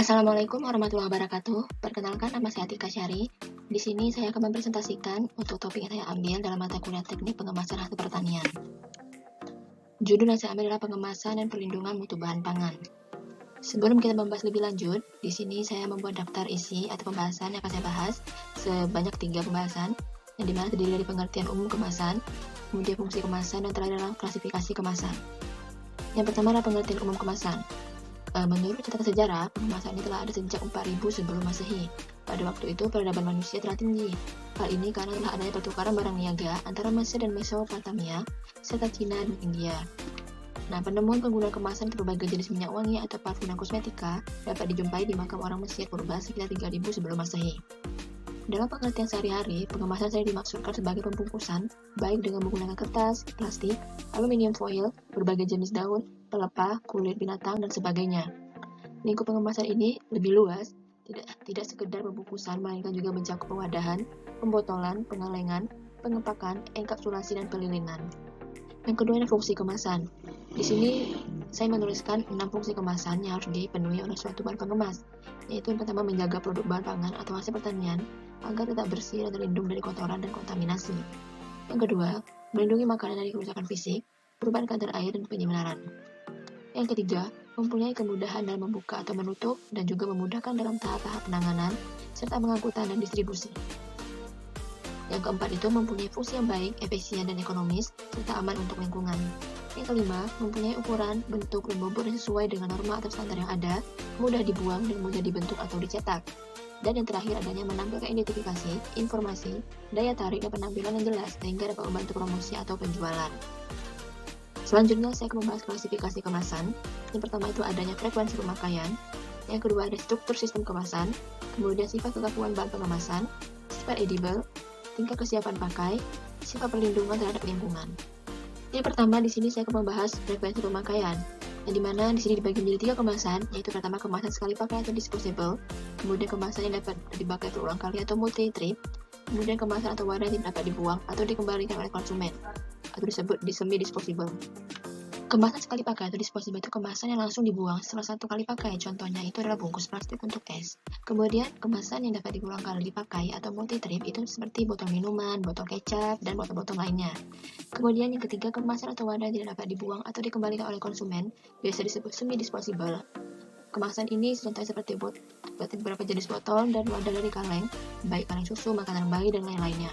Assalamualaikum warahmatullahi wabarakatuh. Perkenalkan, nama saya Atika Syari. Di sini saya akan mempresentasikan untuk topik yang saya ambil dalam mata kuliah teknik pengemasan hasil pertanian. Judul yang saya ambil adalah pengemasan dan perlindungan mutu bahan pangan. Sebelum kita membahas lebih lanjut, di sini saya membuat daftar isi atau pembahasan yang akan saya bahas sebanyak 3 pembahasan, yang dimana terdiri dari pengertian umum kemasan, kemudian fungsi kemasan, dan terakhir adalah klasifikasi kemasan. Yang pertama adalah pengertian umum kemasan. Menurut catatan sejarah, pengemasan ini telah ada sejak 4000 sebelum Masehi. Pada waktu itu, peradaban manusia telah tinggi. Hal ini karena telah adanya pertukaran barang niaga antara Mesir dan Mesopotamia, serta Cina dan India. Nah, penemuan penggunaan kemasan untuk berbagai jenis minyak wangi atau parfum dan kosmetika dapat dijumpai di makam orang Mesir purba sekitar 3000 sebelum Masehi. Dalam pengertian sehari-hari, pengemasan saya dimaksudkan sebagai pembungkusan, baik dengan menggunakan kertas, plastik, aluminium foil, berbagai jenis daun, pelepah, kulit binatang, dan sebagainya. Lingkup pengemasan ini lebih luas, tidak sekedar pembungkusan, melainkan juga mencakup pewadahan, pembotolan, pengalengan, pengepakan, enkapsulasi, dan pelilinan. Yang kedua adalah fungsi kemasan. Di sini saya menuliskan 6 fungsi kemasan yang harus dipenuhi oleh suatu bahan pengemas, yaitu yang pertama menjaga produk bahan pangan atau hasil pertanian agar tetap bersih dan terlindung dari kotoran dan kontaminasi. Yang kedua, melindungi makanan dari kerusakan fisik, perubahan kadar air, dan penyemaranan. Yang ketiga, mempunyai kemudahan dalam membuka atau menutup dan juga memudahkan dalam tahap-tahap penanganan serta pengangkutan dan distribusi. Yang keempat itu mempunyai fungsi yang baik, efisien, dan ekonomis, serta aman untuk lingkungan. Yang kelima, mempunyai ukuran, bentuk, dan bobot yang sesuai dengan norma atau standar yang ada, mudah dibuang dan mudah dibentuk atau dicetak. Dan yang terakhir adanya menampilkan identifikasi, informasi, daya tarik, dan penampilan yang jelas sehingga dapat membantu promosi atau penjualan. Selanjutnya saya akan membahas klasifikasi kemasan. Yang pertama itu adanya frekuensi pemakaian. Yang kedua ada struktur sistem kemasan, kemudian sifat kekakuan bahan pengemasan, sifat edible, tingkat kesiapan pakai, sifat perlindungan terhadap lingkungan. Yang pertama di sini saya akan membahas frekuensi pemakaian, yang dimana di sini dibagi menjadi 3 kemasan, yaitu pertama kemasan sekali pakai atau disposable, kemudian kemasan yang dapat dipakai berulang kali atau multi-trip, kemudian kemasan atau wadah yang tidak dapat dibuang atau dikembalikan oleh konsumen, atau disebut semi-disposable. Kemasan sekali pakai atau disposable itu kemasan yang langsung dibuang setelah 1 kali pakai, contohnya itu adalah bungkus plastik untuk es. Kemudian kemasan yang dapat berulang kali dipakai atau multi-trip itu seperti botol minuman, botol kecap, dan botol-botol lainnya. Kemudian yang ketiga, kemasan atau wadah yang tidak dapat dibuang atau dikembalikan oleh konsumen, biasa disebut semi-disposable. Kemasan ini contohnya seperti beberapa jenis botol dan wadah dari kaleng, baik kaleng susu, makanan bayi, dan lain-lainnya.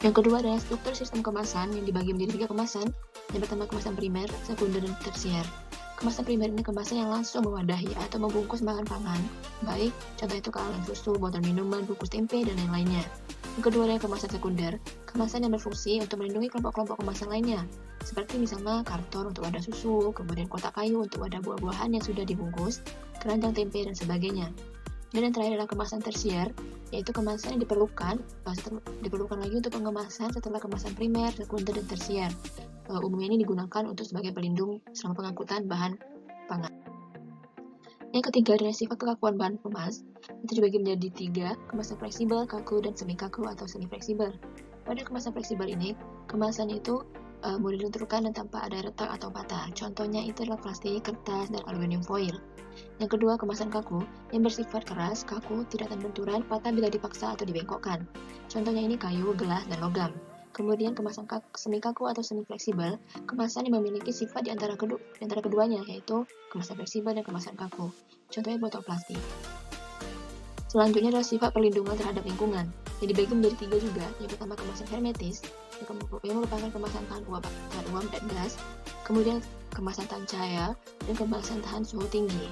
Yang kedua adalah struktur sistem kemasan yang dibagi menjadi 3 kemasan. Yang pertama kemasan primer, sekunder, dan tersier. Kemasan primer ini kemasan yang langsung mewadahi atau membungkus bahan pangan, baik contohnya itu kaleng susu, botol minuman, bungkus tempe, dan lain-lainnya. Yang kedua adalah kemasan sekunder, kemasan yang berfungsi untuk melindungi kelompok-kelompok kemasan lainnya, seperti misalnya karton untuk wadah susu, kemudian kotak kayu untuk wadah buah-buahan yang sudah dibungkus, keranjang tempe, dan sebagainya. Dan yang terakhir adalah kemasan tersier, yaitu kemasan yang diperlukan lagi untuk pengemasan setelah kemasan primer, sekunder, dan tersier. Umumnya ini digunakan untuk sebagai pelindung selama pengangkutan bahan pangan. Yang ketiga adalah sifat kekakuan bahan pemas. Itu dibagi menjadi 3, kemasan fleksibel, kaku, dan semi kaku atau semi fleksibel. Pada kemasan fleksibel ini, kemasan itu mudah dilenturkan dan tanpa ada retak atau patah. Contohnya itu adalah plastik, kertas, dan aluminium foil. Yang kedua, kemasan kaku, yang bersifat keras, kaku, tidak tahan benturan, patah bila dipaksa atau dibengkokkan. Contohnya ini kayu, gelas, dan logam. Kemudian kemasan semi kaku atau semi fleksibel, kemasan yang memiliki sifat di antara keduanya, yaitu kemasan fleksibel dan kemasan kaku. Contohnya botol plastik. Selanjutnya adalah sifat perlindungan terhadap lingkungan, yang dibagi menjadi 3 juga. Yang pertama kemasan hermetis, yang merupakan kemasan tahan uap dan gas, kemudian kemasan tahan cahaya, dan kemasan tahan suhu tinggi.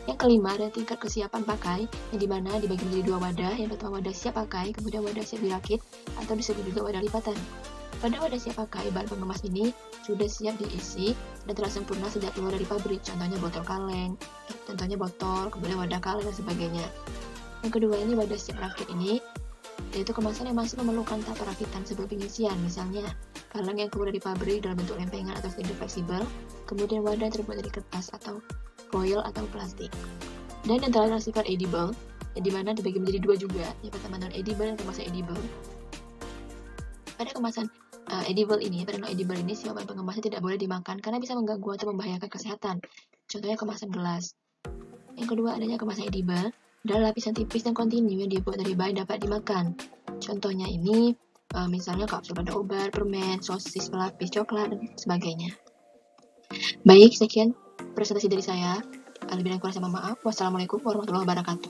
Yang kelima adalah tingkat kesiapan pakai, yang dimana dibagi menjadi 2 wadah. Yang pertama wadah siap pakai, kemudian wadah siap dirakit, atau disebut juga wadah lipatan. Pada wadah siap pakai, bahan pengemas ini sudah siap diisi dan telah sempurna sejak keluar dari pabrik, contohnya botol kaleng, kemudian wadah kaleng, dan sebagainya. Yang kedua ini wadah siap rakit ini, yaitu kemasan yang masih memerlukan tahap perakitan sebelum pengisian, misalnya kaleng yang keluar dari pabrik dalam bentuk lempengan atau silinder fleksibel, kemudian wadah yang terbuat dari kertas atau foil atau plastik. Dan yang terakhir sifat edible, yang dimana dibagi menjadi 2 juga. Yang pertama non-edible dan kemasan edible. Pada kemasan edible ini, si bahan pengemasnya tidak boleh dimakan karena bisa mengganggu atau membahayakan kesehatan. Contohnya kemasan gelas. Yang kedua, adanya kemasan edible adalah lapisan tipis dan kontinu yang dibuat dari bahan dapat dimakan. Contohnya ini, misalnya kapsul pada obat, permen, sosis pelapis coklat, dan sebagainya. Baik, sekian presentasi dari saya. Lebih dan kurang saya mohon maaf. Wassalamualaikum warahmatullahi wabarakatuh.